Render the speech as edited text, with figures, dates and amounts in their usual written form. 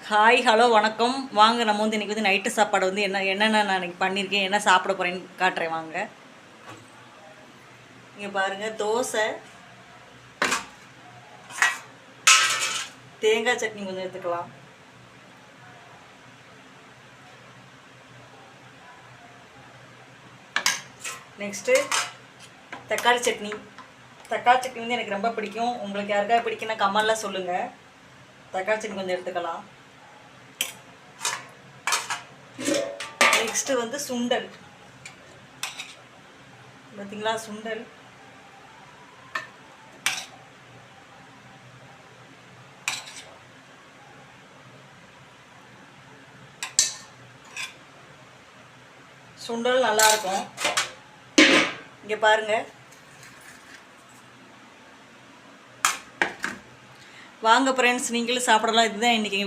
Hi hello வணக்கம். வாங்க நம்ம வந்து இன்றைக்கி வந்து நைட்டு சாப்பாடு வந்து என்னென்ன நான் இன்றைக்கி பண்ணியிருக்கேன், என்ன சாப்பிட போகிறேன்னு காட்டுறேன் வாங்க. இங்கே பாருங்கள், தோசை, தேங்காய் சட்னி கொஞ்சம் எடுத்துக்கலாம். நெக்ஸ்ட்டு தக்காளி சட்னி. தக்காளி சட்னி வந்து எனக்கு ரொம்ப பிடிக்கும். உங்களுக்கு யாருக்காவது பிடிக்குன்னா கமெண்ட்லாம் சொல்லுங்கள். தக்காளி சட்னி கொஞ்சம் எடுத்துக்கலாம். நெக்ஸ்ட்டு வந்து சுண்டல். பார்த்தீங்களா, சுண்டல். சுண்டல் நல்லாயிருக்கும். இங்கே பாருங்கள், வாங்க ஃப்ரெண்ட்ஸ், நீங்களும் சாப்பிடலாம். இதுதான் இன்றைக்கி